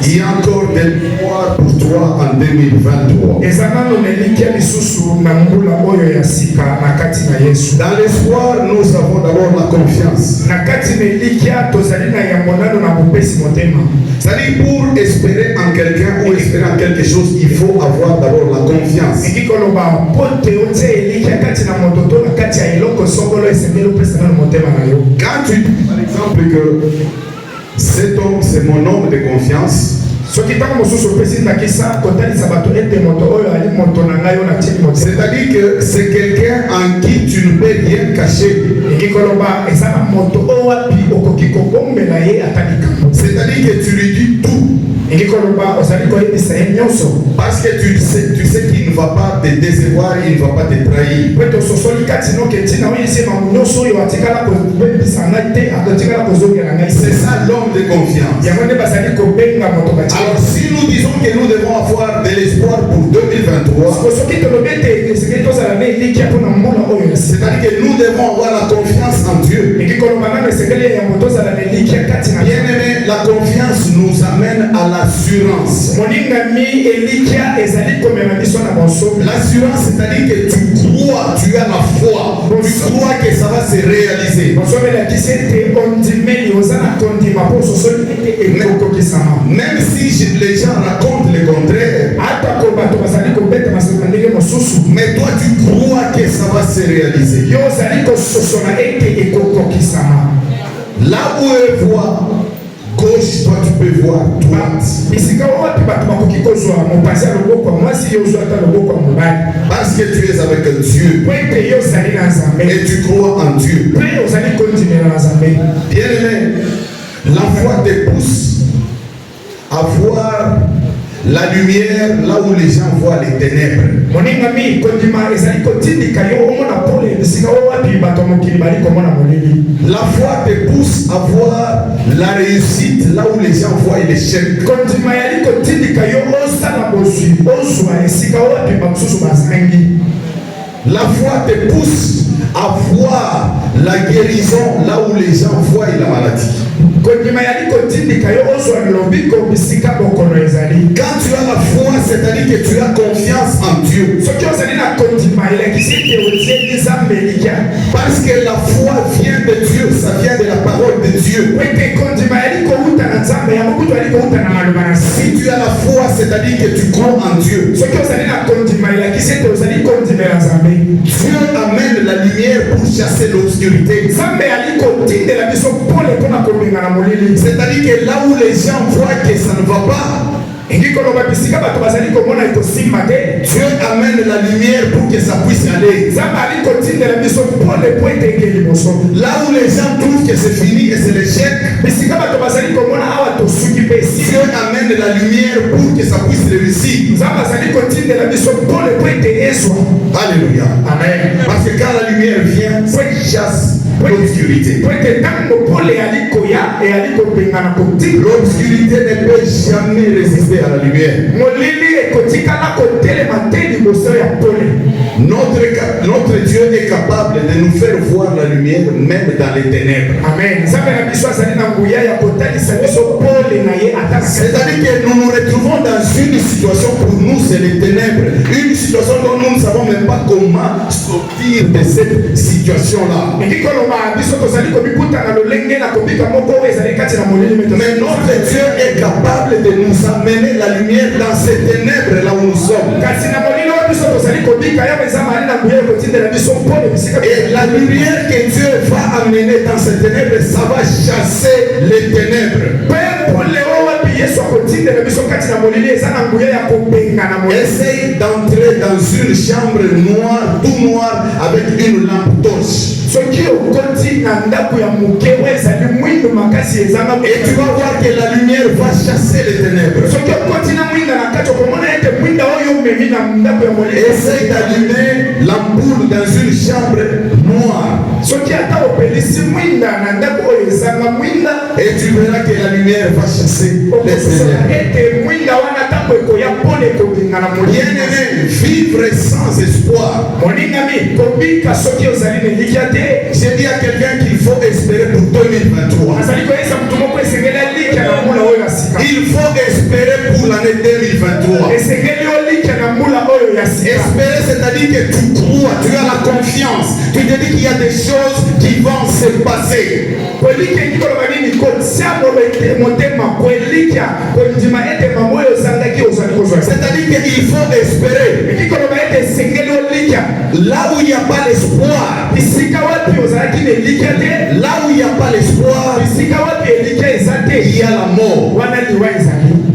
Il y a encore des pouvoirs pour toi en 2023. Dans l'espoir, nous avons d'abord la confiance. C'est-à-dire pour espérer en quelqu'un ou espérer en quelque chose, il faut avoir d'abord la confiance. Quand tu dis par exemple que cet homme c'est mon homme de confiance, c'est-à-dire que c'est quelqu'un en qui tu ne peux rien cacher. C'est-à-dire que tu lui dis tout. Parce que tu sais qu'il ne va pas te décevoir, il ne va pas te trahir. C'est ça l'homme de confiance. Alors si nous disons que nous devons avoir de l'espoir pour 2023, c'est-à-dire que nous devons avoir la confiance en Dieu. Bien aimé, la confiance nous amène à l'assurance. L'assurance, c'est-à-dire que tu crois, tu as la foi, tu crois que ça va se réaliser. Même si les gens racontent le contraire, mais toi tu crois que ça va se réaliser. Là où elle voit gauche, toi tu peux voir droite. Parce que tu es avec Dieu et tu crois en Dieu. Bien aimé, la foi te pousse à voir la lumière là où les gens voient les ténèbres. La foi te pousse à voir la réussite là où les gens voient l'échec. La foi te pousse à voir la guérison là où les gens voient la maladie. Quand tu as la foi, c'est-à-dire que tu as confiance en Dieu. Parce que la foi vient de Dieu, ça vient de la parole de Dieu. Si tu as la foi, c'est-à-dire que tu crois en Dieu. Dieu amène la lumière pour chasser l'obscurité. C'est-à-dire que là où les gens voient que ça ne va pas, Dieu amène la lumière pour que ça puisse aller. Là où les gens trouvent que c'est fini et c'est l'échec, Dieu amène la lumière pour que ça puisse réussir. Alléluia. Amen. Parce que quand la lumière vient, ça chasse l'obscurité. L'obscurité ne peut jamais résister à la lumière. Notre Dieu est capable de nous faire voir la lumière même dans les ténèbres. Amen. C'est-à-dire que nous nous retrouvons dans une situation, pour nous c'est les ténèbres, une situation dont nous ne savons même pas comment sortir de cette situation-là. Mais notre Dieu est capable de nous amener la lumière dans ces ténèbres là où nous sommes. Et la lumière que Dieu va amener dans ces ténèbres, ça va chasser les ténèbres. Essaye d'entrer dans une chambre noire, tout noir, avec une lampe torche. Et tu vas voir que la lumière va chasser les ténèbres. essaye d'allumer l'ampoule dans une chambre noire. Et tu verras que la lumière va chasser les ténèbres. Bien-aimé, vivre sans espoir. J'ai dit à quelqu'un qu'il faut espérer pour 2023. Il faut espérer pour l'année 2023. Espérer, c'est-à-dire que tu crois, tu as la confiance. Tu te dis qu'il y a des choses qui vont se passer. C'est-à-dire qu'il faut espérer. Là où il n'y a pas l'espoir, là où il n'y a pas l'espoir, il y a la mort.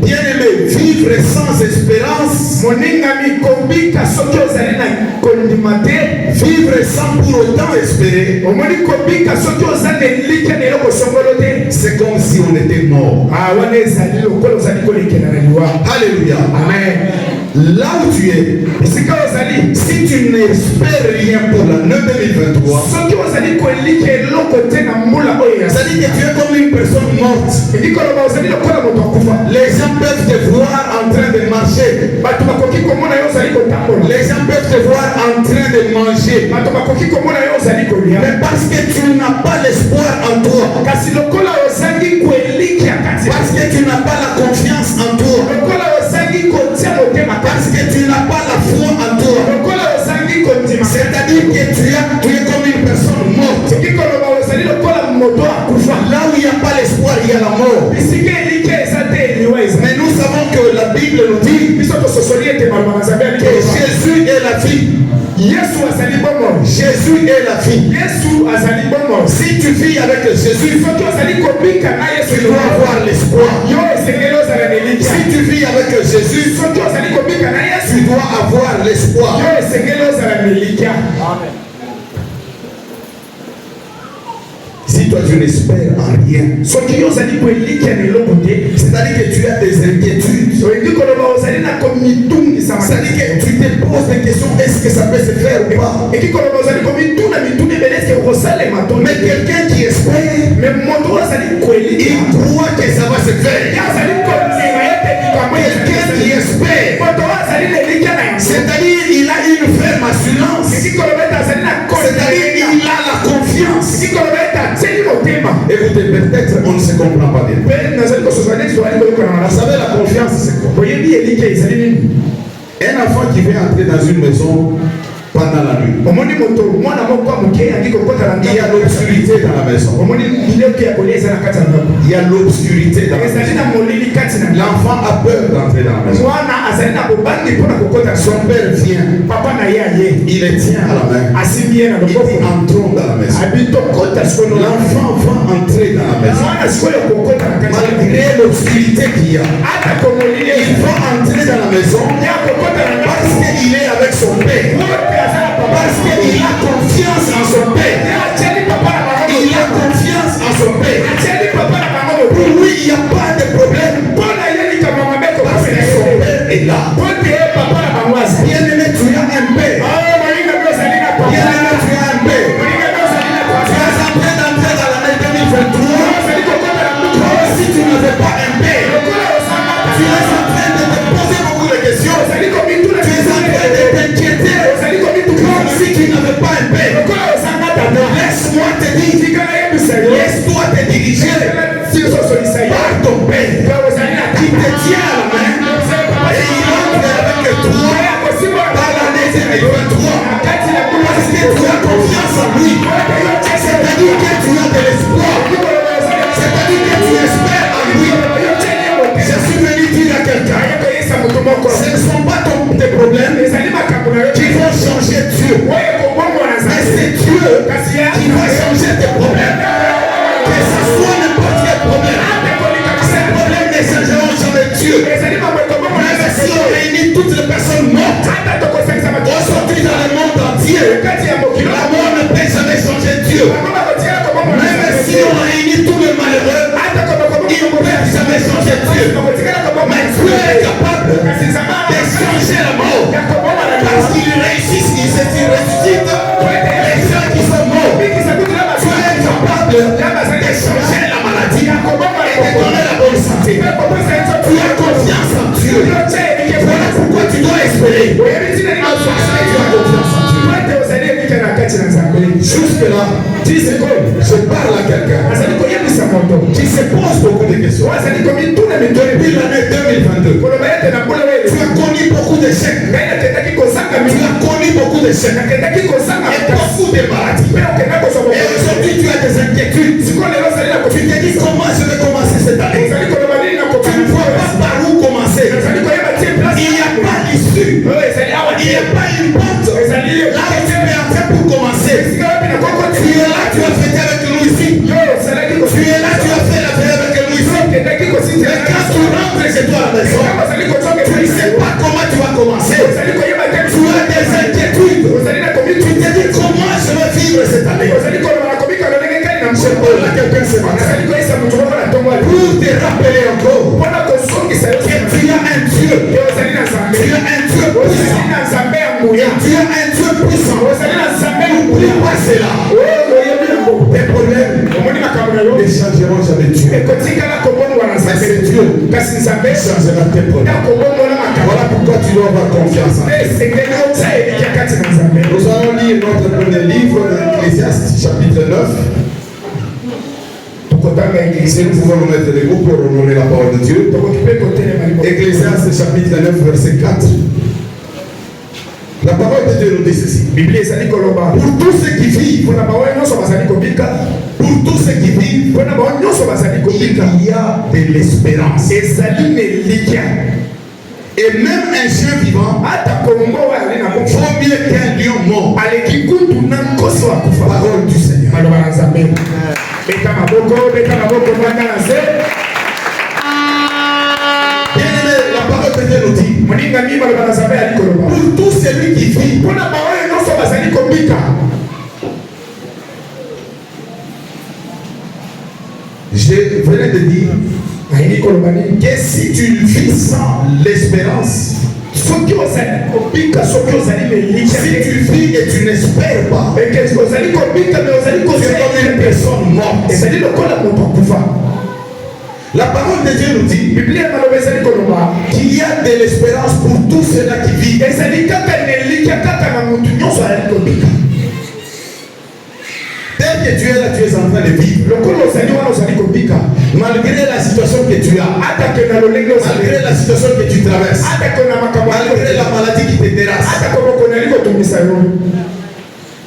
Bien-aimé, vivre sans espérance, vivre sans pour autant espérer, c'est comme si on était mort. Alléluia. Amen. Là où tu es, si tu n'espères rien pour l'année 2023, c'est-à-dire que tu es comme une personne morte. Les gens peuvent te voir en train de marcher. Les gens peuvent te voir en train de manger. Mais parce que tu n'as pas l'espoir en toi, parce que tu n'as pas la confiance en toi, parce que tu n'as pas la foi en toi, c'est-à-dire que tu es comme une personne morte. Là où il n'y a pas l'espoir, il y a la mort. Mais nous savons que la Bible nous dit que Jésus est la vie. Jésus est la vie. Si tu vis avec Jésus, tu dois avoir l'espoir. Si tu vis avec Jésus, tu dois avoir l'espoir. Si toi tu n'espères en rien, c'est-à-dire que tu as des inquiétudes, c'est-à-dire que tu te poses des questions, est-ce que ça peut se faire ou pas? Mais quelqu'un qui espère, il croit que ça va se faire. Quelqu'un qui espère, c'est-à-dire il a une ferme assurance, c'est-à-dire il a la confiance. Écoutez, peut-être on ne se comprend pas bien. Vous savez, la confiance, c'est quoi? Un enfant qui vient entrer dans une maison pendant la nuit, il y a l'obscurité dans la maison. Il y a l'obscurité dans la maison. L'enfant a peur d'entrer dans la maison. Son père vient, il le tient à la main, il dit entrons dans la maison. L'enfant va entrer dans la maison. Malgré l'obscurité qu'il y a, il va entrer dans la maison parce qu'il est avec son père. Parce qu'il a confiance en son père. Il a confiance en son père. Pour lui, il n'y a pas de problème. Parce que son père est là. Bien-aimé, tu as un père. Bien-aimé, tu as un père. Tu es en train d'entrer dans l'année 2023. Si tu n'avais pas un père, tu es en train de te poser beaucoup de questions. Tu es en train de t'inquiéter. Si tu n'avais pas un père, laisse-moi te dire, laisse-toi te diriger par ton père qui te tient à la main et il entre avec toi dans l'année 2023 parce que tu as confiance en lui. C'est-à-dire que tu as de l'espoir, c'est-à-dire que tu espères en lui. Je suis venu dire à quelqu'un, ce ne sont pas tes problèmes qui vont changer Dieu, mais c'est Dieu qui va changer tes problèmes. Que ce soit n'importe quel problème, ces problèmes ne changeront jamais Dieu. Même si on réunit toutes les personnes mortes aujourd'hui dans le monde entier, la mort ne peut jamais changer Dieu. Même si on réunit tous les malheureux, ils ne peuvent jamais changer Dieu. Mais Dieu est capable de changer la mort. Je parle à quelqu'un qui se pose beaucoup de questions. Depuis l'année 2022, tu as connu beaucoup d'échecs. Tu as connu beaucoup d'échecs. Et beaucoup de maladies. Et aujourd'hui, tu as des inquiétudes. Tu te dis comment je vais commencer cette année. Tu ne vois pas par où commencer. Il n'y a pas d'issue. Il n'y a pas une porte. Là où tu es en train pour commencer. Tu es là, tu as fêté avec Louis. Tu es là, tu as fait la fête avec Louis. Mais quand tu rentres chez toi à la maison, tu ne sais pas comment tu vas commencer. Tu as des inquiétudes. Tu te dis comment je vais vivre cette année. Je parle à quelqu'un ce matin pour te rappeler encore que tu as un Dieu. Tu as un Dieu puissant. Tu as un Dieu puissant. N'oublie pas cela. Tes problèmes ne changeront jamais Dieu. Mais c'est Dieu qui changera tes problèmes. Voilà pourquoi tu dois avoir confiance en Dieu. Nous allons lire notre premier livre, Ecclésiaste, chapitre 9. Nous pouvons nous mettre debout pour honorer la parole de Dieu. Ecclésiaste, chapitre 9, verset 4. La parole de Dieu nous dit ceci. Pour tous ceux qui vivent, pour tous ceux qui vivent, il y a de l'espérance. Et même un chien vivant vaut mieux qu'un lion mort. Parole du Seigneur. Bien-aimé, la parole de Dieu nous dit. Pour tout celui qui vit, je venais de dire que si tu vis sans l'espérance, si tu vis et tu n'espères pas, tu es comme une personne morte. La parole de Dieu nous dit qu'il y a de l'espérance pour tous ceux-là qui vivent. Tel que tu es là, tu es en train de vivre. Malgré la situation que tu as, malgré la situation que tu traverses, malgré la maladie qui te terrasse.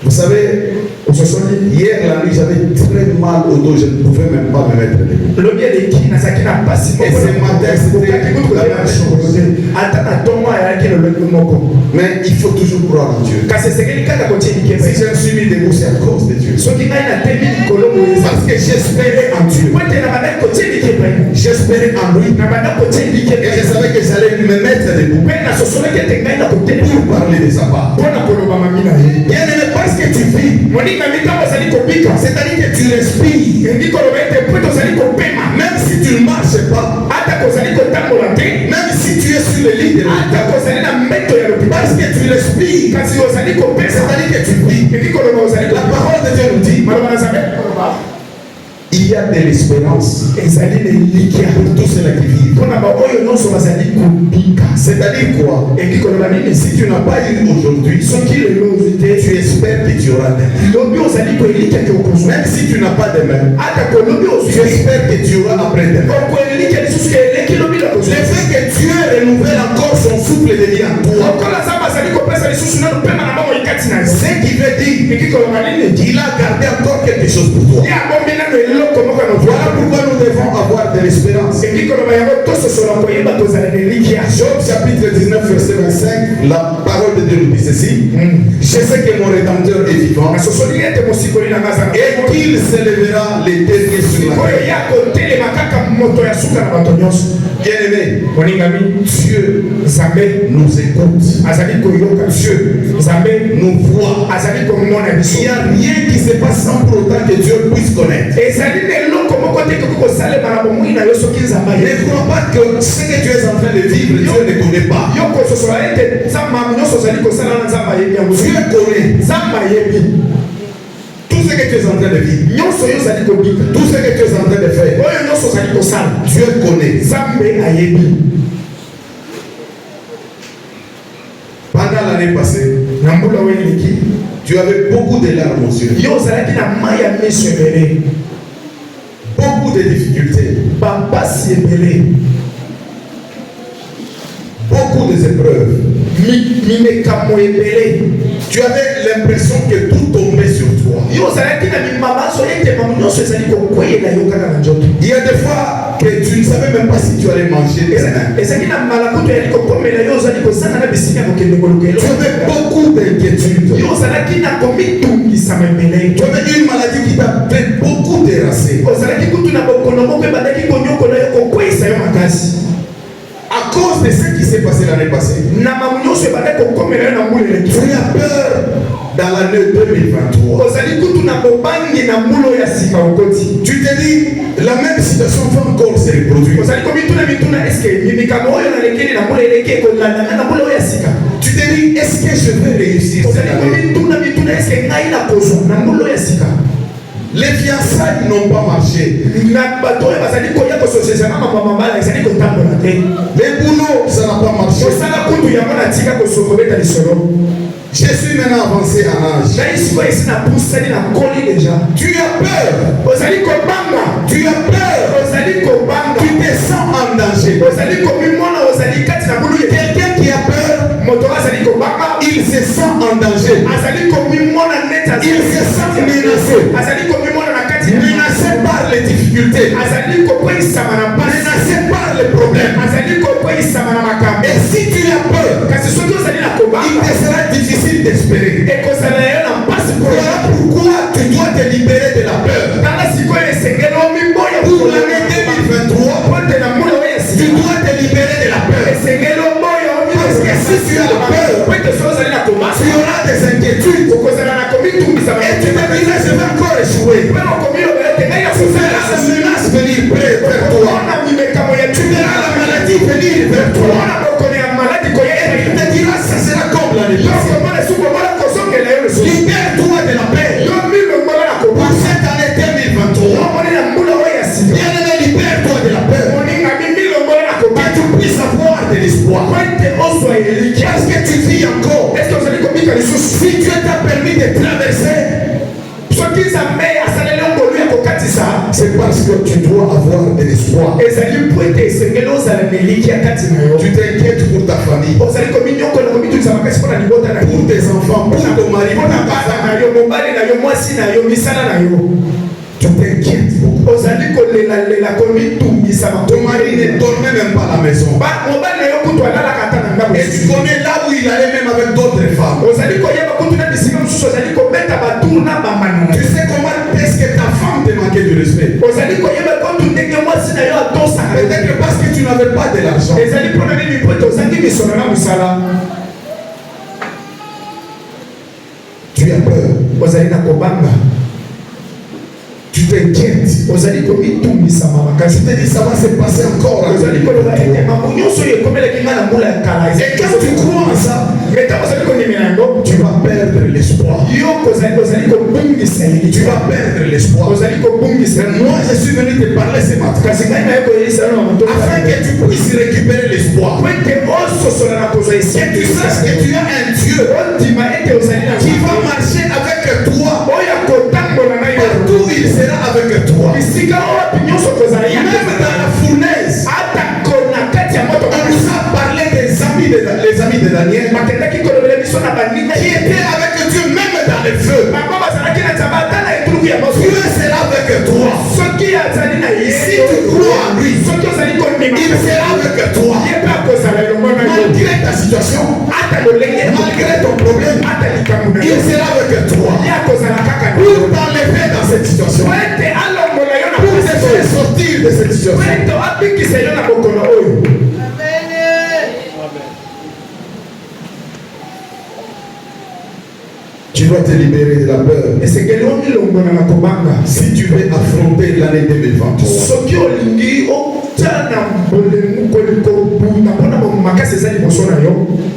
Vous savez, hier la nuit j'avais très mal au dos, je ne pouvais même pas me mettre debout. Et ce matin c'était la même chose. Mais il faut toujours croire en Dieu. Si je me suis mis debout, c'est à cause de Dieu. Parce que j'espérais en Dieu. J'espérais en lui. Et je savais que j'allais me mettre debout pour parler de sa part. Bien aimé, parce que tu vis, c'est-à-dire que tu respires. Même si tu ne marches pas, même si tu es sur le lit de l'hôpital, parce que tu respires, c'est-à-dire que tu vis. La parole de Dieu nous dit il y a de l'espérance pour tous ceux qui vivent. C'est-à-dire quoi? Si tu n'as pas eu aujourd'hui, tu espères que tu auras demain. Même si tu n'as pas demain, tu espères que tu auras après-demain. Le fait que Dieu renouvelle encore son souffle de vie en toi, ce qui veut dire qu'il a gardé encore quelque chose pour toi. Voilà pourquoi nous devons avoir de l'espérance. Job chapitre 19 verset 25, la parole de Dieu nous dit ceci. Je sais que mon Rédempteur est vivant et qu'il s'élèvera les derniers sur la terre. Bien-aimé, Dieu nous écoute. Dieu nous voit. Il n'y a rien qui se passe sans pour autant que Dieu puisse connaître. Ne crois pas que ce que tu es en train de vivre, Dieu ne connaît pas. Dieu connaît. Tout ce que tu es en train de vivre, tout ce que tu es en train de faire, Dieu connaît. Pendant l'année passée, tu Tu avais beaucoup de larmes aux yeux. Beaucoup de difficultés. Beaucoup d'épreuves. Tu avais l'impression que tout tombait sur toi. Il y a des fois que tu ne savais même pas si tu allais manger demain. Tu avais beaucoup d'inquiétudes. Tu avais une maladie qui t'a fait beaucoup terrasser. À cause de ce qui s'est passé l'année passée, tu as peur dans l'année 2023. Tu te dis, la même situation va encore se reproduire. Tu te dis, est-ce que je vais réussir cette année? Les fiançailles n'ont pas marché. Les boulots, ça n'a pas marché. Je suis maintenant avancé en âge. Tu as peur. Tu as peur. Tu te sens en danger. Quelqu'un qui a peur, il se sent en danger. Il se sent menacé. Menacé par les difficultés. Menacé par les problèmes. Et si tu as peur, il te sera difficile d'espérer. Voilà pourquoi tu dois te libérer de la peur. Pour l'année 2023, tu dois te libérer de la peur. Parce que si tu as la peur, tu auras des inquiétudes. Et tu te diras, je vais encore échouer. Tu verras la menace venir vers toi. Tu verras la maladie venir vers toi. Et tu te diras, ça sera comme l'année passée. Libère-toi de la paix. Pour cette année 2023. Bien-aimé, libère-toi de la paix. Que tu puisses avoir de l'espoir. Parce que tu vis encore. Si Dieu t'a permis de traverser, c'est parce que tu dois avoir de l'espoir. Tu t'inquiètes pour ta famille, pour tes enfants, pour ton mari, pour ta femme. Tu t'inquiètes beaucoup. Ton mari ne dormait même pas à la maison. Et tu connais là où il allait même avec d'autres femmes. Tu sais comment est-ce que ta femme te manquait du respect? Peut-être parce que tu n'avais pas de l'argent. Tu as peur. Tu t'inquiètes. Tu te dis ça va se passer encore. Et quand tu crois en ça, tu vas perdre l'espoir. Tu vas perdre l'espoir. Moi, je suis venu te parler ce matin afin que tu puisses récupérer l'espoir. Que tu saches que tu as un Dieu qui va marcher avec toi. Partout il sera avec toi. Même dans la fournaise. On nous a parlé des amis de Daniel qui étaient avec Dieu même dans le feu. Dieu sera avec toi. Si tu crois en lui, il sera avec toi. Malgré ta situation, malgré ton problème, il sera avec toi. Pour t'enlever dans cette situation, pour te faire sortir de cette situation. Tu dois te libérer de la peur. Si tu veux affronter l'année 2023.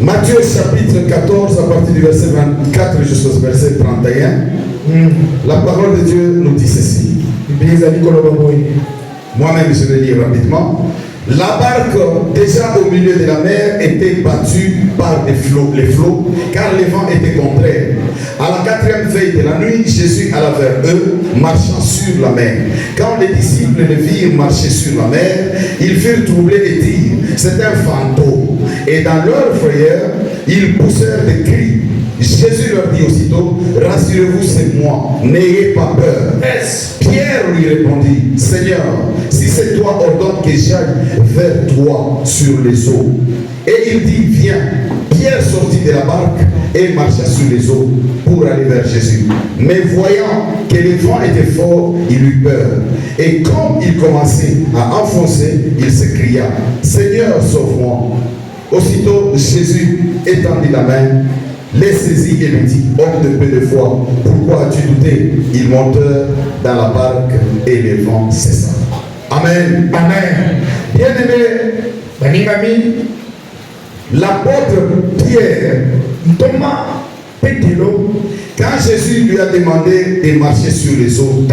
Matthieu chapitre 14 à partir du verset 24 jusqu'au verset 31. La parole de Dieu nous dit ceci. Moi-même je vais lire rapidement. La barque, déjà au milieu de la mer, était battue par les flots, car les vents étaient contraires. À la 4e veille de la nuit, Jésus alla vers eux, marchant sur la mer. Quand les disciples le virent marcher sur la mer, ils furent troublés et dirent, c'est un fantôme. Et dans leur frayeur, ils poussèrent des cris. Jésus leur dit aussitôt, rassurez-vous, c'est moi, n'ayez pas peur. Pierre lui répondit, Seigneur, si c'est toi, ordonne que j'aille vers toi sur les eaux. Et il dit, viens. Pierre sortit de la barque et marcha sur les eaux pour aller vers Jésus. Mais voyant que le vent était fort, il eut peur. Et comme il commençait à enfoncer, il s'écria, Seigneur, sauve-moi. Aussitôt, Jésus étendit la main, les saisit et lui dit, homme de peu de foi, pourquoi as-tu douté? Ils montèrent dans la barque et les vents cessa. Amen. Amen. Bien-aimé, l'apôtre Pierre, Thomas, Pétero, quand Jésus lui a demandé de marcher sur les eaux,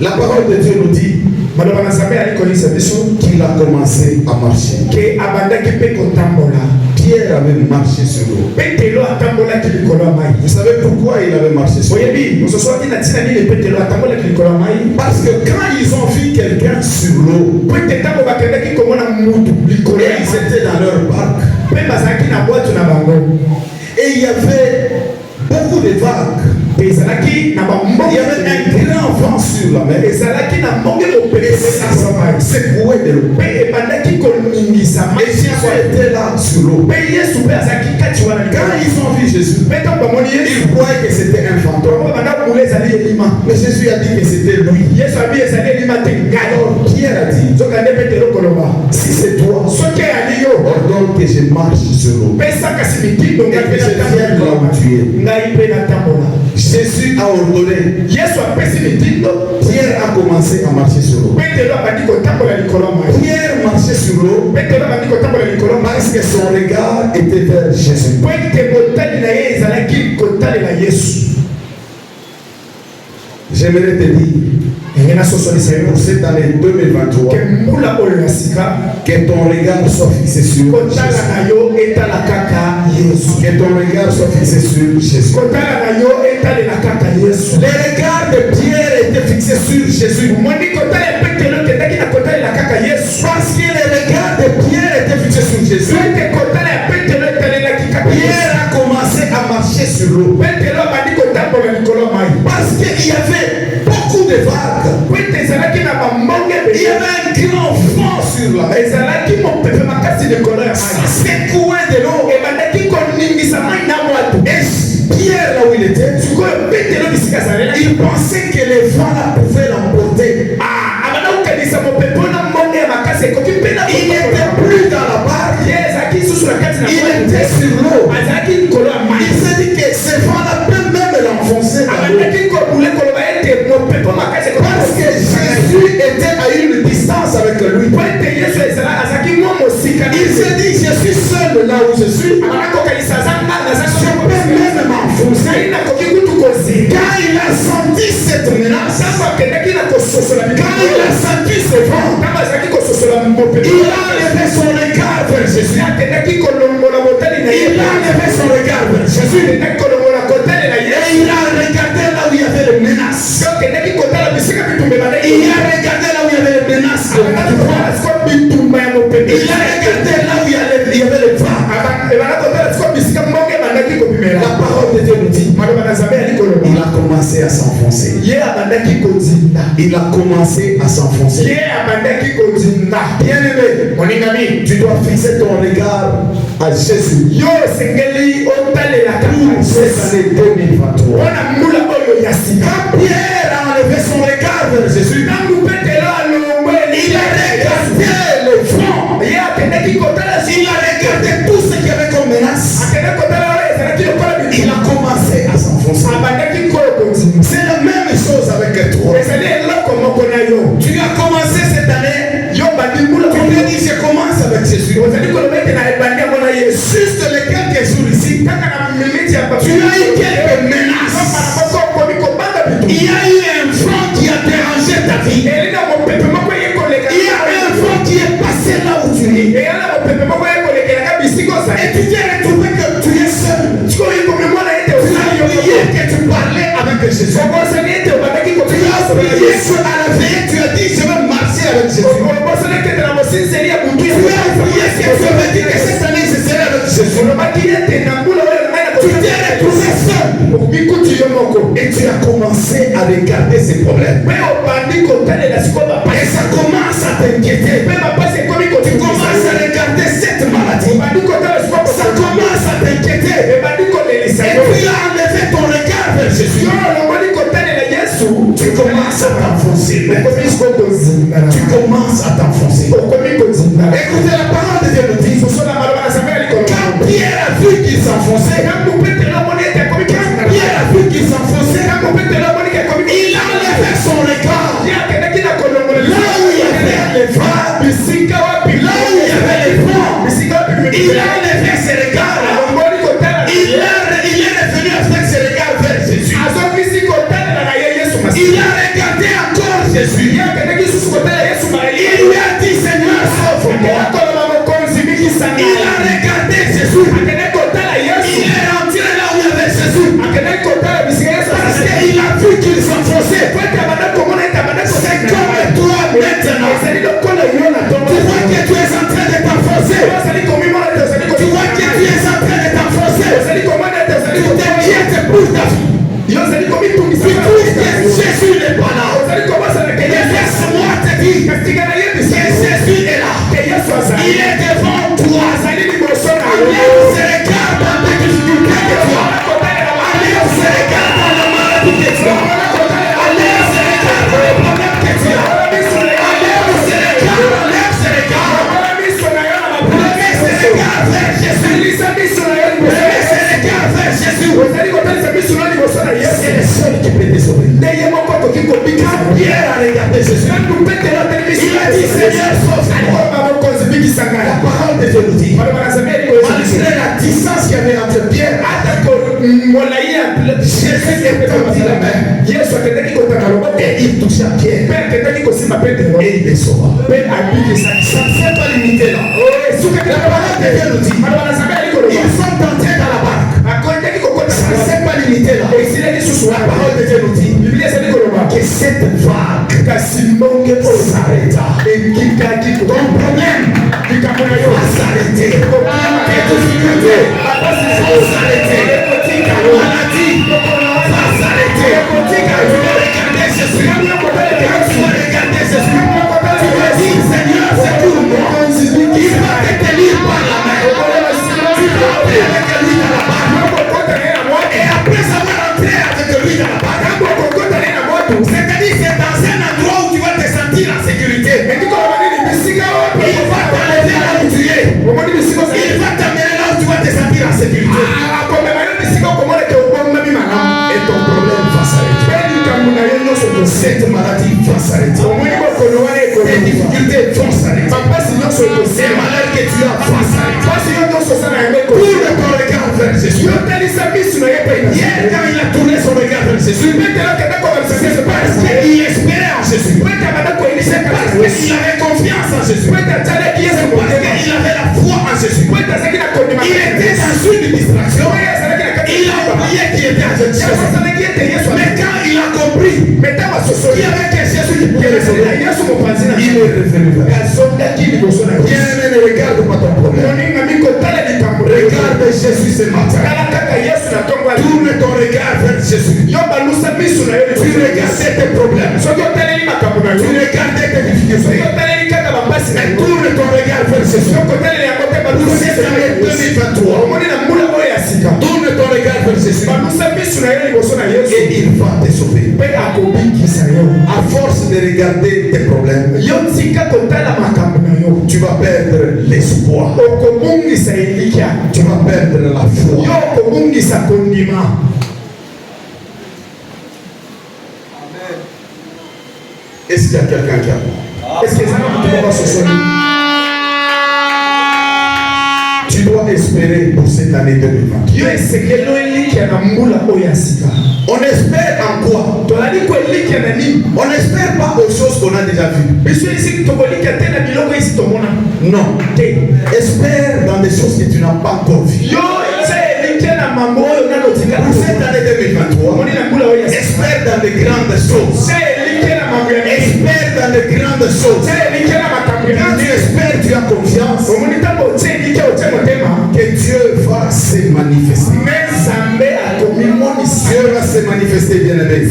la parole de Dieu nous dit qu'il a commencé à marcher. Pierre avait marché sur l'eau. Vous savez pourquoi il avait marché sur l'eau? Parce que quand ils ont vu quelqu'un sur l'eau, ils étaient dans leur barque. Et il y avait beaucoup de vagues. Il y avait un grand vent sur la mer. Et ça secouait de l'eau. Et Jésus était là sur l'eau. Quand ils ont vu Jésus, ils croyaient que c'était un fantôme. Mais Jésus a dit que c'était lui. Alors Pierre a dit, si c'est toi, ordonne que je marche sur l'eau. Et que je vienne là où tu es. Jésus a ordonné. Pierre a commencé à marcher sur l'eau. Pierre marchait sur l'eau parce que son regard était vers Jésus. J'aimerais te dire pour cette année 2023 que ton regard soit fixé sur Jésus. Que ton regard soit fixé sur Jésus. Le regard de Pierre était fixé sur Jésus. Parce que le regard de Pierre était fixé sur Jésus, Pierre a commencé à marcher sur l'eau. Parce qu'il y avait beaucoup de vagues. Il y avait un grand vent sur la mer. Ça secouait de l'eau. Et Pierre, là où il était, il pensait que les vents là pouvaient l'emporter. Il n'était plus dans la barque. Il était sur l'eau. Il s'est dit que ces vents-là peuvent même l'enfoncer dans l'eau. Parce que Jésus était à une distance avec lui. Il s'est dit, je suis seul là où je suis. Je peux même m'enfoncer. Quand il a senti cette menace, quand il a senti ce vent, il a levé son regard vers Jésus. Il a levé son regard vers Jésus. Et il a regardé là où il y avait les menaces. Il a regardé là où il y avait les menaces. Il a regardé là où il y avait les vents. La parole de Dieu nous dit, il a commencé à s'enfoncer. Il a commencé à s'enfoncer. Bien-aimé, tu dois fixer ton regard à Jésus. Pour cette année 2023. Quand Pierre a enlevé son regard vers Jésus, il a regardé le vent. Il a regardé tout ce qu'il y avait comme menace. Il a commencé à s'enfoncer. C'est la même chose avec toi. Tu as commencé cette année. Tu as dit je commence avec Jésus. Juste les quelques jours ici, tu as eu quelques menaces. Il y a eu un vent qui a dérangé. vie. Il y a un vent qui est passé là où tu es. Et tu t'es retrouvé que tu es seul. Tu as oublié que tu parlais avec Jésus. Tu as oublié que à la veille tu as dit je vais marcher avec Jésus. Tu as oublié que tu avais dit que cette année je serai avec Jésus. Tu t'es retrouvé seul. Et tu as commencé à regarder ces problèmes. Et ça commence à t'inquiéter. Tu commences à regarder cette maladie. Ça commence à t'inquiéter. Et puis là, enlever ton regard vers Jésus. Tu commences à t'enfoncer. Tu commences à t'enfoncer. Écoutez, la parole de Dieu nous dit, quand Pierre a vu qu'il s'enfonçait, il a vu qu'il s'enfonçait, il a enlevé son regard. Là où il y avait les vents, là où il y avait les vents, il a enlevé ses regards. Il est revenu avec ses regards vers Jésus. Il a regardé encore Jésus. Il lui a dit Seigneur, sauve-moi. Il a regardé Jésus. Il est rentré là où il y avait Jésus. Parce qu'il a vu qu'il s'enfonçait. C'est comme toi maintenant. Tu vois que tu es en train de t'enfoncer. Tu vois que tu es en train de t'enfoncer. Tu t'inquiètes pour ta vie. Jésus n'est pas là. Laisse-moi te dire que Jésus est là. Il est devant toi. Enlève ses regards dans tes difficultés de toi. Enlève ses regards dans la maladie de toi. Enlève ses regards dans les problèmes de toi. Enlève ses regards. Levez ses regards vers Jésus. Levez ses regards vers Jésus. C'est le seul qui peut te sauver. Quand Pierre a regardé Jésus, il a dit Seigneur, sauve-moi. La parole de Dieu nous dit, malgré la distance qu'il y avait entre Pierre Jésus étendit la main et il toucha Pierre et il le sauva. Ça ne s'est pas limité là. La parole de Dieu nous dit, ils sont entrés dans la barque. Ça ne s'est pas limité là. La parole de Dieu nous dit que cette vague s'arrêta. Ton problème va s'arrêter. Tes difficultés vont s'arrêter. Ta maladie va s'arrêter. Tu vas regarder Jésus. Tu vas regarder Jésus. Tu vas dire Seigneur, c'est pour moi. Il va te tenir par la main. Tu vas entrer avec lui dans la barque. Et après avoir entré avec lui dans la barque, c'est-à-dire c'est dans un endroit où tu vas te sentir en sécurité. Il va t'enlever là où tu es. Il va t'amener là où tu vas te sentir en sécurité. Et ton problème va s'arrêter. Cette maladie va s'arrêter. Tes difficultés vont s'arrêter. Ces malades que tu as vont s'arrêter. Tourne ton regard vers Jésus. Hier, quand il a tourné son regard vers Jésus, c'est parce qu'il espérait en Jésus. C'est parce qu'il avait confiance en Jésus. C'est parce qu'il avait la foi en Jésus. Il était dans une distraction. Il a oublié qu'il était avec Jésus. Mais quand il a compris qu'il y avait que Jésus qui pouvait le sauver, il est revenu vers Bien-aimé, ne regarde pas ton problème. Regarde Jésus ce matin. Tourne ton regard vers Jésus. Tu regardais tes problèmes. Tu regardais tes difficultés. Mais tourne ton regard vers Jésus. Nous sommes en 2023. Tourne ton regard vers Jésus. Et il va te sauver. À force de regarder tes problèmes, tu vas perdre l'espoir. Tu vas perdre la foi. Est-ce qu'il y a quelqu'un qui a peur? Tu dois espérer pour cette année 2020. On espère en quoi? quoi? On n'espère pas aux choses qu'on a déjà vues. Non. Espère dans des choses que tu n'as pas encore vues. Pour cette année 2023, espère dans de grandes choses. Espère dans de grandes choses. Quand tu espères, tu as confiance que Dieu va se manifester. Dieu va se manifester, bien aimé.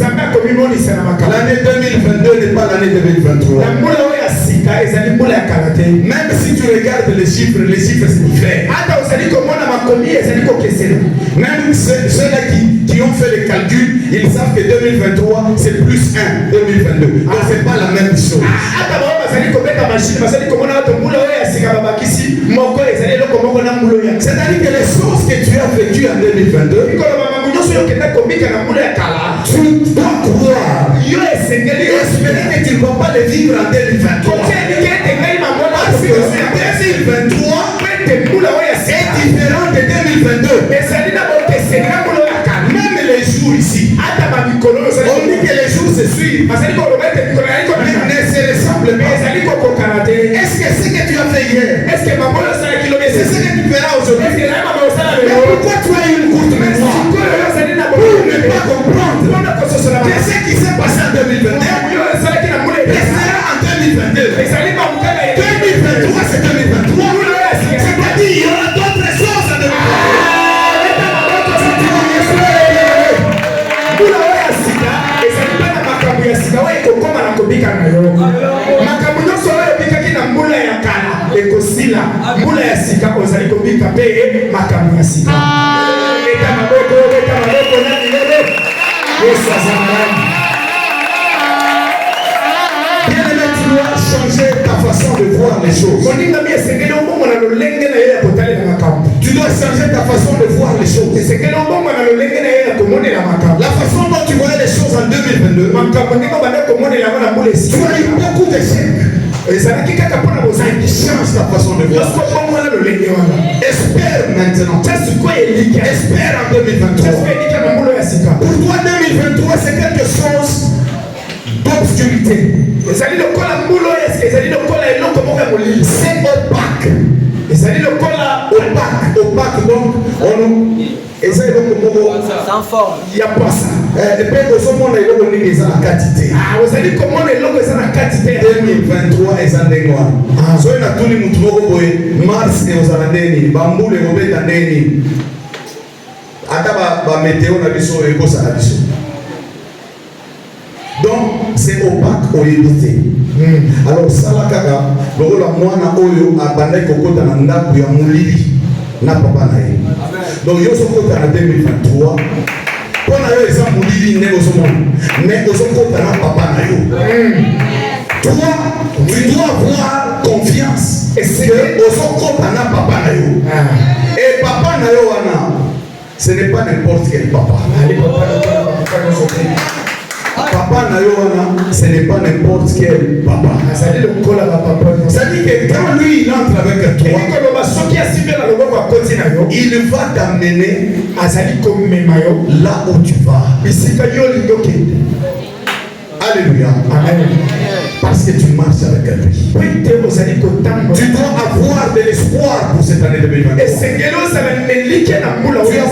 L'année 2022 n'est pas l'année 2023. Même si tu regardes les chiffres c'est différent. Même ceux-là qui ont fait les calculs, ils savent que 2023 c'est plus 1 2022. Donc c'est pas la même chose. C'est-à-dire que les choses que tu as vécues en 2022, tu dois croire et espérer que tu ne vas pas les vivre en 2023. Parce que 2023 est différent de 2022. Même les jours ici, on dit que les jours se suivent, mais ne se ressemblent pas. Est-ce que ce que tu as fait hier, c'est ce que tu feras aujourd'hui? Mais pourquoi tu as une courte mémoire pour ne pas comprendre que ce qui s'est passé en 2021 restera en 2022? 2023 c'est 2023. C'est-à-dire il y aura d'autres choses en 2023. Bien-aimé, tu dois changer ta façon de voir les choses. Tu dois changer ta façon de voir les choses. La façon dont tu voyais les choses en 2022, tu as eu beaucoup d'échecs. Change ta façon de voir. Espère maintenant. Espère en 2023. Pour toi 2023 c'est quelque chose d'obscurité. C'est opaque. Opaque donc sans forme. Il n'y a pas ça. Et puis, au monde, il y a la quantité. Vous savez comment les gens ont la quantité 2023 et ça dégoûte. So, il y a tous les moutons, Mars et aux Alandéni, Bambou, les Robert Tandéni. Attends, météo, on a vu sur l'écho, ça a vu. Donc, c'est opaque au limité. Alors, ça, la caga, le rôle à moi, na oyo, à Bandai Kokota, na Moulili. Na papa na ye. Donc yo sokota en 2023. Pour na yo eza mulili ne ozomo. Mais ozokota na papa na yo. Toi, tu dois avoir confiance. Et c'est que ozokota na papa na yo. Et papa na yo wana, ce n'est pas n'importe quel papa. Papa na yo wana, ce n'est pas n'importe quel papa. C'est-à-dire que quand lui il entre avec toi, il va t'amener là où tu vas. Alléluia. Amen. Parce que tu marches avec lui. Tu dois avoir de l'espoir pour cette année 2023. Tu as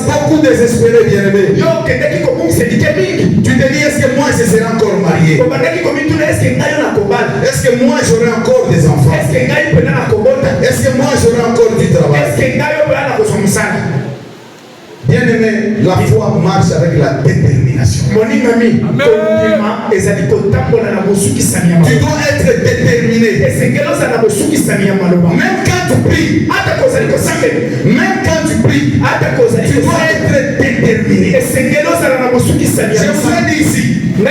beaucoup désespéré, bien-aimé. Tu te dis, est-ce que moi je serai encore marié? Est-ce que moi j'aurai encore des enfants? Est-ce que moi j'aurai encore du travail? Bien-aimé, la foi marche avec la détermination. Tu dois être déterminé. Même quand tu pries, tu dois être déterminé. Je vous ai dit ici que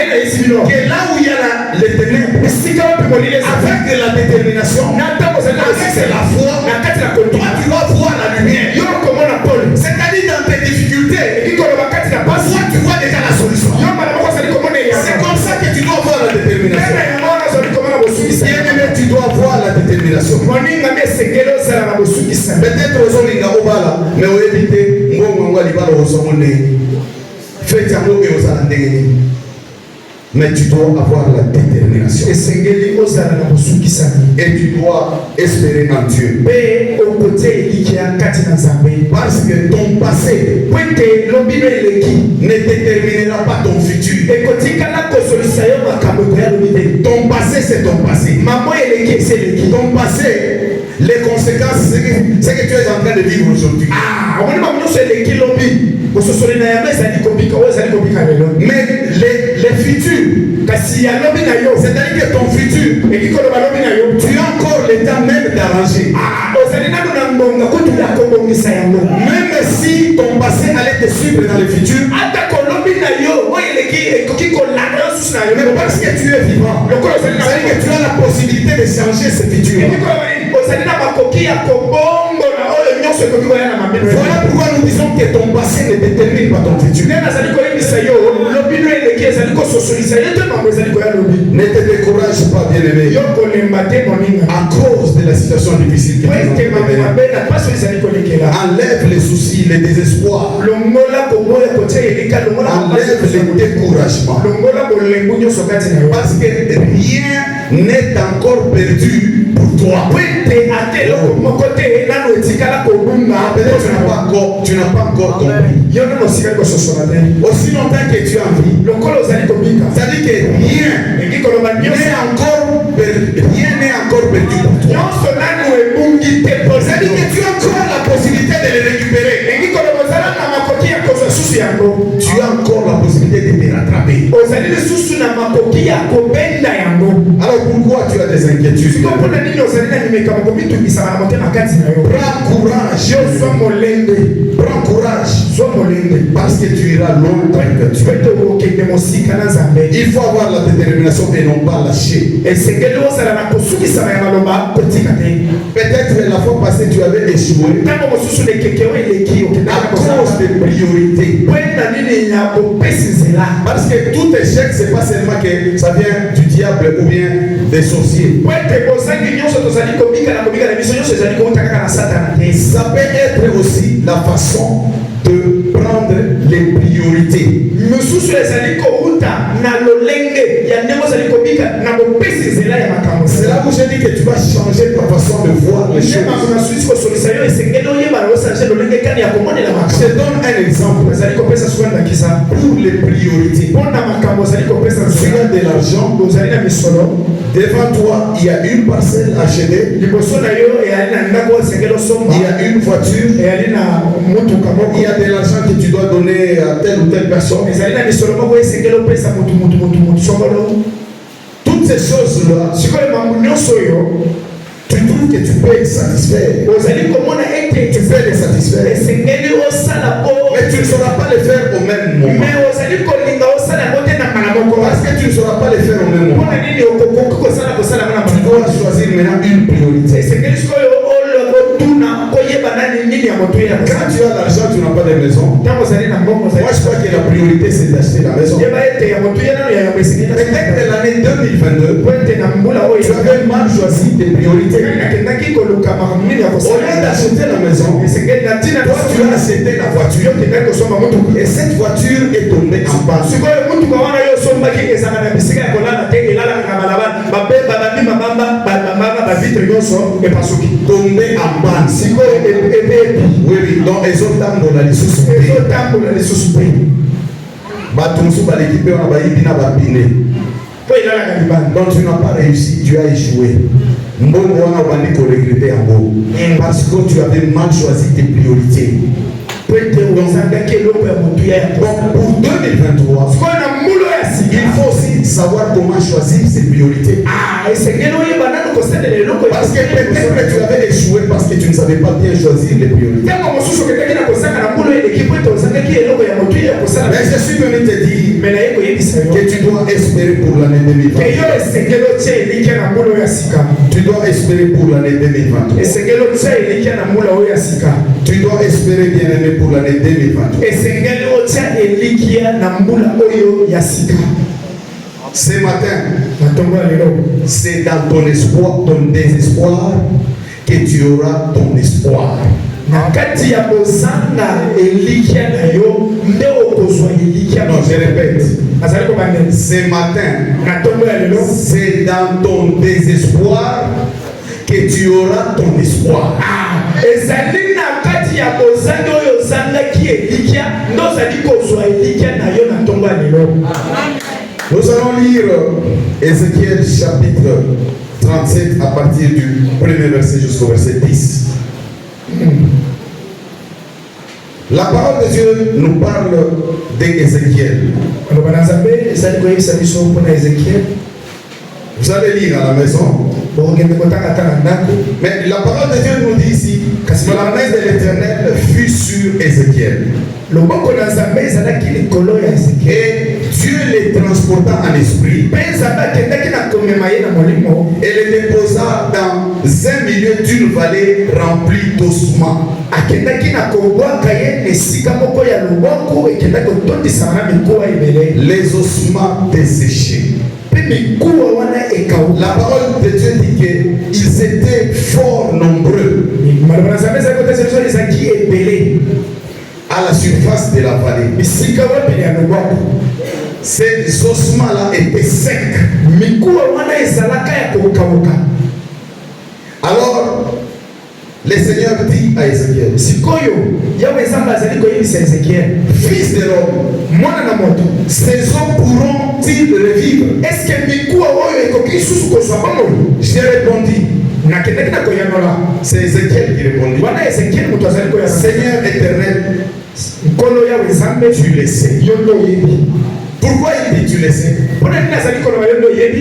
là où il y a les ténèbres, avec de la détermination, c'est la foi, toi tu vas voir la lumière. C'est-à-dire dans tes difficultés, toi tu vois déjà la solution. C'est comme ça que tu dois voir la détermination. Bien-aimé, tu dois voir la détermination. Peut-être aux hommes obala, mais au éviter, faites un mot et aux alandés. Mais tu dois avoir la détermination. Et tu dois espérer en Dieu. Parce que ton passé ne déterminera pas ton futur. Ton passé, c'est ton passé. Ton passé, les conséquences, c'est que tu es en train de vivre aujourd'hui. Mais les futurs, c'est-à-dire que ton futur, tu as encore le temps même d'arranger. Même si ton passé allait te suivre dans le futur, mais parce que tu es vivant, c'est-à-dire que tu as la possibilité de changer ce futur. Voilà pourquoi nous disons que ton passé ne détermine pas ton futur. Ne te décourage pas, bien-aimé, à cause de la situation difficile que tu as. Enlève les soucis, les désespoirs. Enlève les découragements. Parce que rien n'est encore perdu pour toi. Tu n'as pas encore compris. Aussi longtemps que tu as envie, c'est-à-dire que rien n'est encore perdu pour toi. C'est-à-dire que tu as encore la possibilité de le récupérer. Tu as encore la possibilité de te rattraper. Alors pourquoi tu as des inquiétudes? Prends courage. Prends courage. Parce que tu iras longtemps que tu es. Il faut avoir la détermination et non pas lâcher. Peut-être la fois passée tu avais échoué à cause des priorités. Parce que tout échec, c'est pas seulement que ça vient du diable ou bien des sorciers. Ça peut être aussi la façon de prendre les priorités. C'est là où j'ai dit que tu vas changer ta façon de voir les choses. Je donne un exemple pour les priorités. S'il y a de l'argent devant toi, il y a une parcelle achetée, il y a une voiture, il y a de l'argent que tu dois donner à telle ou telle personne. Toutes ces choses-là, tu trouves que tu peux être satisfait. Tu peux les satisfaire. Mais tu ne sauras pas les faire au même moment. Parce que tu ne sauras pas les faire au même moment. Tu dois choisir maintenant une priorité. Quand tu as l'argent, tu n'as pas de maison. Moi, je crois que la priorité, c'est d'acheter la maison. Peut-être que l'année 2022, tu avais mal choisi tes priorités. Au lieu d'acheter la maison, toi, tu as acheté la voiture. Et cette voiture est tombée en panne. Tombé en panne. Oui, donc ils ont dans la donc tu n'as pas réussi, tu as échoué. Parce que tu avais mal choisi tes priorités. Donc pour 2023, il faut aussi savoir comment choisir ses priorités. Parce que peut-être que tu avais échoué parce que tu ne savais pas bien choisir les priorités. Mais je suis venu te dire que tu dois espérer pour l'année 2023. Tu dois espérer pour l'année 2023. Tu dois espérer, bien aimé, pour l'année 2023. Ce matin, c'est dans ton espoir, ton désespoir, que tu auras ton espoir. Non, je répète. Ce matin, c'est dans ton désespoir que tu auras ton espoir. Nous allons lire Ézéchiel chapitre 37 à partir du premier verset jusqu'au verset 10. La parole de Dieu nous parle d'Ézéchiel. Vous allez lire à la maison. Mais la parole de Dieu nous dit ici que la main de l'Éternel fut sur Ézéchiel. Et Dieu les transporta en esprit et les déposa dans un milieu d'une vallée remplie d'ossements. Les ossements desséchés. La parole de Dieu dit qu'ils étaient fort nombreux à la surface de la vallée. Ces ossements-là étaient secs. Alors, le Seigneur dit à Ézéchiel, fils de l'homme, ces hommes pourront-ils revivre? J'ai répondu, c'est Ézéchiel qui répondit, Seigneur éternel, tu le sais. Pourquoi il dit tu le sais?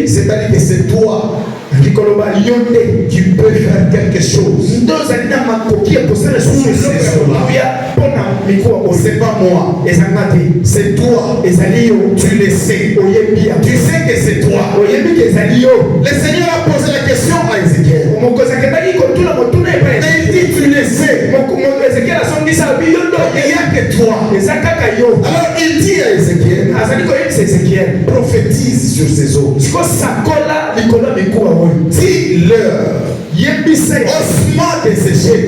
C'est-à-dire que c'est toi qui peux faire quelque chose. C'est pas moi, c'est toi. Tu le sais. Tu sais que c'est toi. Le Seigneur a posé la question à Ézéchiel. Et il dit tu le sais. Il n'y a que toi. Alors il dit à Ézéchiel, prophétise sur ces eaux. Dis-leur, ossements desséchés,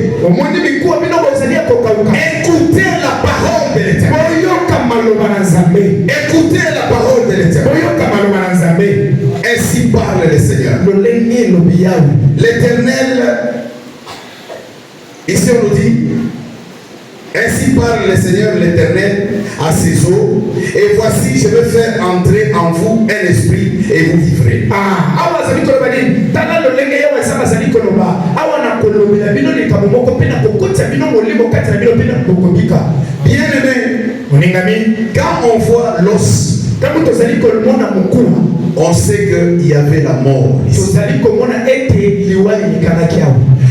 écoutez la parole de l'Éternel. Écoutez la parole de l'Éternel. Ainsi parle le Seigneur. L'Éternel, ici on nous dit, ainsi parle le Seigneur l'Éternel à ses eaux, et voici je vais faire entrer en vous un esprit et vous vivrez. Bien-aimé, quand on voit l'os, on sait qu'il y avait la mort ici.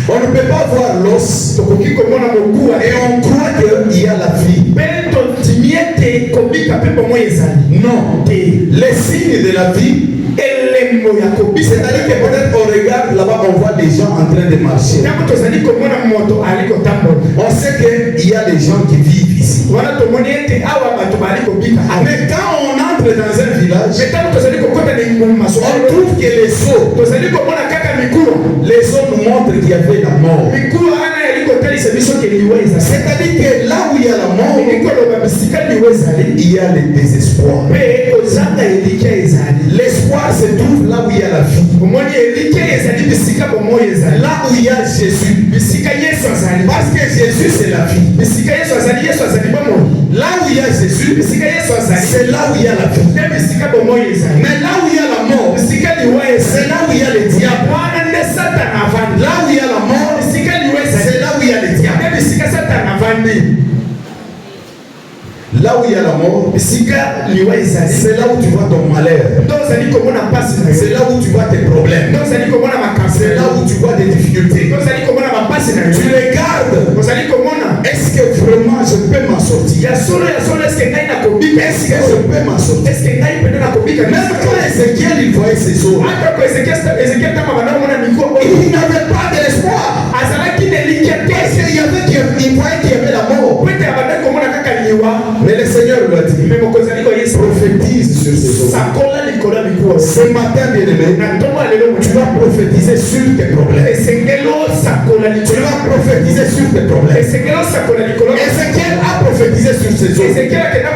On ne peut pas voir l'os et on croit qu'il y a la vie. Non, les signes de la vie, c'est-à-dire que peut-être on regarde là-bas, on voit des gens en train de marcher. On sait qu'il y a des gens qui vivent ici. Mais quand on entre dans un village, on trouve que les eaux nous montrent qu'il y avait la mort. C'est-à-dire que là où il y a la mort, il y a le désespoir. L'espoir se trouve là où il y a la vie. Là où il y a Jésus. Parce que Jésus c'est la vie. Là où il y a Jésus, c'est là où il y a la vie. Mais là où il y a la mort, c'est là où il y a le diable. Là où il y a la mort, c'est là où il y a le diable. Là où il y a la mort, c'est là où tu vois ton malheur. C'est là où tu vois tes problèmes. C'est là où tu vois des difficultés. Tu les gardes. Est-ce que vraiment je peux m'en sortir? Est-ce que je peux m'en sortir? Même quand Ézéchiel il voyait ses eaux, il n'avait pas de l'espoir. Parce qu'il voyait qu'il y avait la mort. Mais le Seigneur lui a dit, prophétise sur ces eaux. Ce matin, bien-aimé, tu vas prophétiser sur tes problèmes. Tu vas prophétiser sur tes problèmes. Ézéchiel a prophétisé sur ces eaux. Et la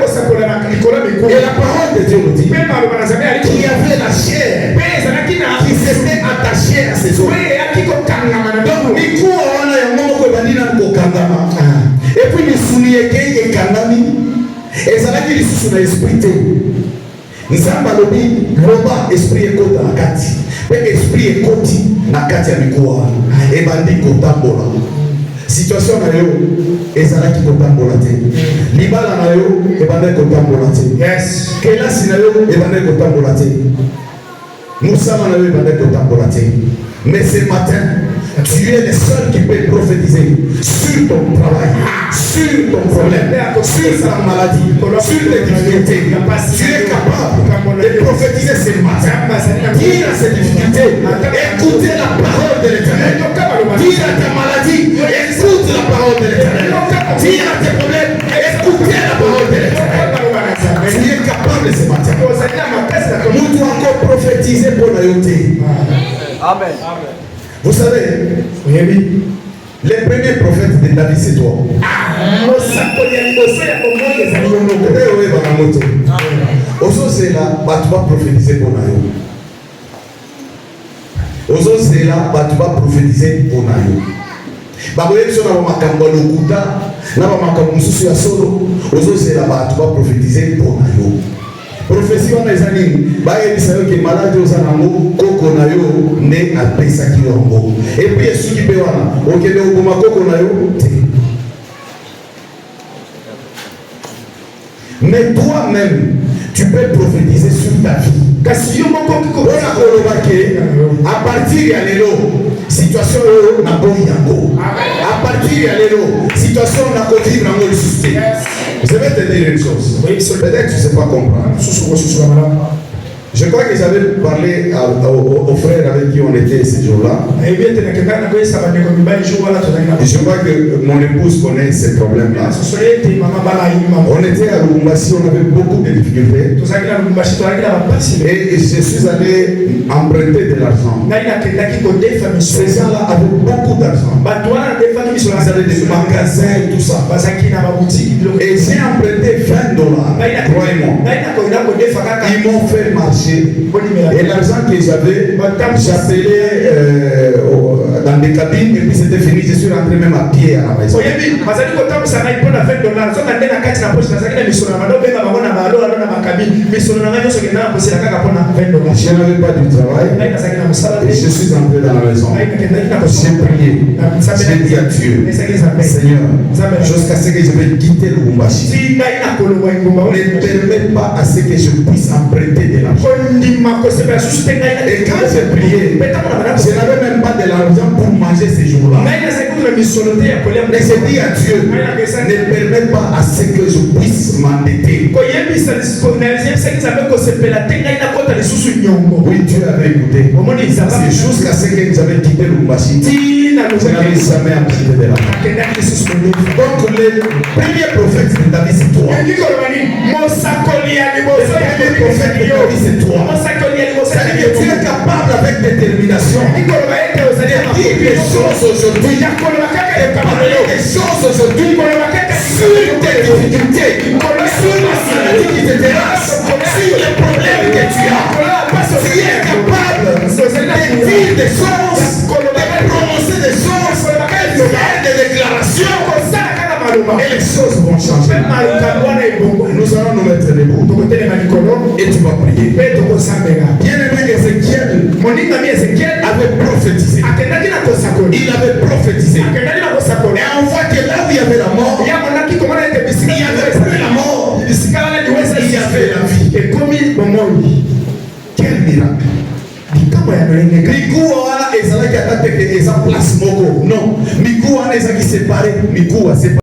parole de Dieu nous dit qu'il y avait la chair qui s'était attachée à ces eaux. Donc, et puis les souliers et kanami et ça va dire sur l'esprit nzamba lobi loba esprit ekota na kati pe esprit ekoti na kati ya mikoa e bandi kotambola situation na yo ezalaki kotambola te libala na yo e bandi kotambola te yes kelasi na yo e bandi kotambola te musala na yo e bandi kotambola te. Mais ce matin, tu es le seul qui peut prophétiser sur ton travail, sur ton problème, sur ta maladie, sur tes difficultés. Tu es capable de prophétiser ce matin. Dire à ces difficultés, écoutez la parole de l'Éternel. Dire à ta maladie, écoute la parole de l'Éternel. Dire à tes problèmes, écoutez la parole de l'Éternel. Tu es capable ce matin. Nous devons encore prophétiser pour la yoté. Amen. Vous savez, les premiers prophètes de David, c'est toi. Ozo c'est là, tu vas prophétiser pour Nayo. Ozo c'est là, tu vas prophétiser pour Nayo. Baboyeso na makambo lokuta, na makambo mususu ya solo. Ozo c'est là, tu vas prophétiser pour Nayo. Prophétie on les années, bah il dit que malade aux anamo, koko na yo ne a pesa kilombo. Et puis ceux qui peuvent là, ok le obuma koko na yo. Mais toi-même, tu peux prophétiser sur ta vie. À partir de l'élo, situation na boy yango. À partir de l'élo, situation na vivre dans le système. Je vais te dire une chose. Peut-être que tu ne sais pas comprendre. Je crois que j'avais parlé aux frères avec qui on était ce jour-là. Et je crois que mon épouse connaît ces problèmes-là. On était à Lubumbashi, on avait beaucoup de difficultés. Et je suis allé emprunter de l'argent. Ces gens-là avaient beaucoup d'argent. Ils avaient des magasins et tout ça. Et j'ai emprunté $20. Croyez-moi. Ils m'ont fait marcher. Et l'argent que j'avais, j'appelais dans des cabines et puis c'était fini. Je suis rentré même à pied à la maison. Je n'avais pas du travail et je suis entré dans la maison. J'ai prié. J'ai dit à Dieu, Seigneur, jusqu'à ce que je vais quitter le Lubumbashi, ne permets pas à ce que je puisse emprunter de l'argent. Et quand j'ai prié, je n'avais même pas de l'argent pour manger ces jours-là. Mais j'ai dit à Dieu, ne permets pas à ce que je puisse m'endetter. Oui, Dieu avait écouté. C'est jusqu'à ce que j'avais quitté le Lubumbashi. Je n'avais jamais emprunté de l'argent. Donc le premier prophète de David, c'est toi. Le premier prophète de David, c'est toi. C'est-à-dire que tu es capable avec détermination de dire des choses aujourd'hui, de parler des choses aujourd'hui sur tes difficultés, sur la maladie qui te dérange, sur les problèmes que tu as. Tu es capable de dire des choses, de prononcer des choses, de faire des déclarations. Et les choses vont changer. Nous allons nous mettre debout. Et tu vas prier. Bien-aimé Ézéchiel avait prophétisé. Il avait prophétisé. Et on voit que là où il y avait la mort, il n'y avait plus la mort. Il y avait la vie. Quel miracle. Mikou wana ezalaki atake eza place moko. Non, mikou wana ezaki séparé, mikou a séparé.